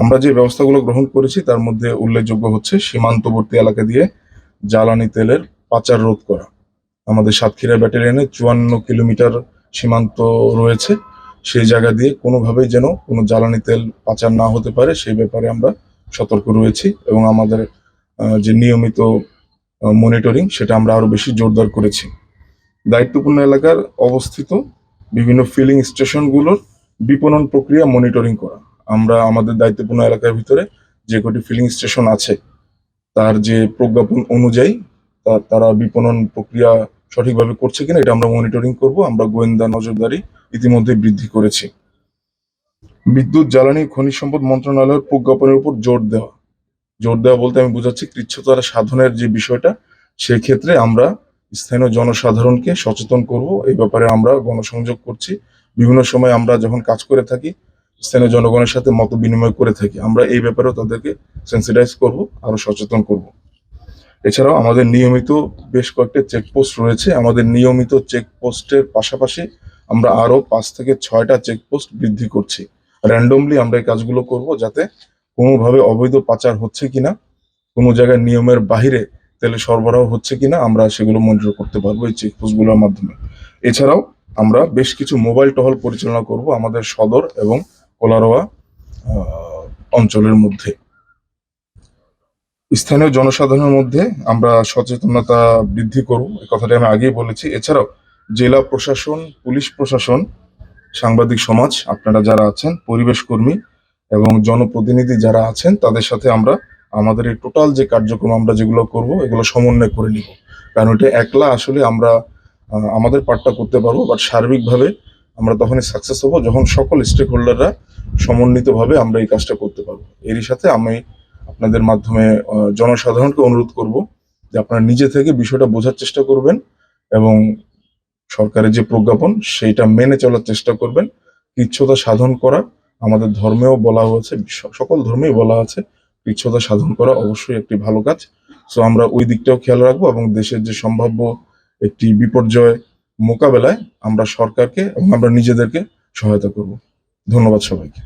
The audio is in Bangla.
আমরা যে ব্যবস্থাগুলো গ্রহণ করেছি তার মধ্যে উল্লেখযোগ্য হচ্ছে সীমান্তবর্তী এলাকা দিয়ে জ্বালানি তেলের পাচার রোধ করা। আমাদের সাতক্ষীরা ব্যাটালিয়নে 54 কিলোমিটার সীমান্ত রয়েছে। সেই জায়গা দিয়ে কোনোভাবেই যেন কোনো জ্বালানি তেল পাচার না হতে পারে সেই ব্যাপারে আমরা সতর্ক রয়েছি, এবং আমাদের যে নিয়মিত মনিটরিং সেটা আমরা আরো বেশি জোরদার করেছি। দায়িত্বপূর্ণ এলাকার অবস্থিত বিভিন্ন ফিলিং স্টেশনগুলোর বিপণন প্রক্রিয়া মনিটরিং করা। আমরা আমাদের দায়িত্বপূর্ণ এলাকার ভিতরে যে কটি ফিলিং স্টেশন আছে তার যে প্রজ্ঞাপন অনুযায়ী তারা বিপণন প্রক্রিয়া সঠিকভাবে করছে কিনা এটা আমরা মনিটরিং করব। আমরা গোয়েন্দা নজরদারি ইতিমধ্যে বৃদ্ধি করেছি। বিদ্যুৎ, জ্বালানি, খনিজ সম্পদ মন্ত্রণালয়ের প্রজ্ঞাপনের উপর জোর দেওয়া বলতে আমি বোঝাচ্ছি কৃচ্ছ্রতা সাধনের যে বিষয়টা, সেক্ষেত্রে আমরা স্থানীয় জনসাধারণকে সচেতন করব। এই ব্যাপারে আমরা গণসংযোগ করছি। বিভিন্ন সময় আমরা যখন কাজ করে থাকি স্থানীয় জনগণের সাথে মত বিনিময় করে থাকি, আমরা এই ব্যাপারেও তাদেরকে সেন্সিটাইজ করব, আরো সচেতন করব। এছাড়াও আমাদের নিয়মিত বেশ কয়েকটা চেকপোস্ট রয়েছে। আমাদের নিয়মিত চেকপোস্টের পাশাপাশি আমরা আরো 5 থেকে 6টা চেকপোস্ট বৃদ্ধি করছি। র্যান্ডমলি আমরা এই কাজগুলো করব যাতে কোনোভাবে অবৈধ পাচার হচ্ছে কিনা, কোনো জায়গায় নিয়মের বাহিরে তেলে সরবরাহ হচ্ছে কিনা আমরা সেগুলো মনিটর করতে পারবো এই চেকপোস্টগুলোর মাধ্যমে। এছাড়াও আমরা বেশ কিছু মোবাইল টহল পরিচালনা করব আমাদের সদর এবং কোলারোয়া অঞ্চলের মধ্যে। স্থানীয় জনসাধারণের মধ্যে আমরা সচেতনতা বৃদ্ধি করব, এই কথাটি আমি আগেই বলেছি। এছাড়াও জেলা প্রশাসন, পুলিশ প্রশাসন, সাংবাদিক সমাজ আপনারা যারা আছেন, পরিবেশ কর্মী এবং জনপ্রতিনিধি যারা আছেন তাদের সাথে আমরা আমাদের এই টোটাল যে কার্যক্রম আমরা যেগুলো করব এগুলো সমন্বয় করে নিব। কারণ এটা একলা আসলে আমরা আমাদের পার্টটা করতে পারবো, বাট সার্বিকভাবে আমরা তখনই সাকসেস হব যখন সকল স্টেক হোল্ডাররা সমন্বিতভাবে আমরা এই কাজটা করতে পারবো। এরই সাথে আমি আপনাদের মাধ্যমে জনসাধারণকে অনুরোধ করব যে আপনারা নিজে থেকে বিষয়টা বোঝার চেষ্টা করবেন এবং সরকারের যে প্রজ্ঞাপন সেইটা মেনে চলার চেষ্টা করবেন। কৃচ্ছ্রতা সাধন করা আমাদের ধর্মেও বলা হয়েছে, সকল ধর্মেই বলা আছে কৃচ্ছ্রতা সাধন করা অবশ্যই একটি ভালো কাজ। সো আমরা ওই দিকটাও খেয়াল রাখবো এবং দেশের যে সম্ভাব্য একটি বিপর্যয় মোকাবেলায় আমরা সরকারকে এবং আমরা নিজেদেরকে সহায়তা করব। ধন্যবাদ সবাইকে।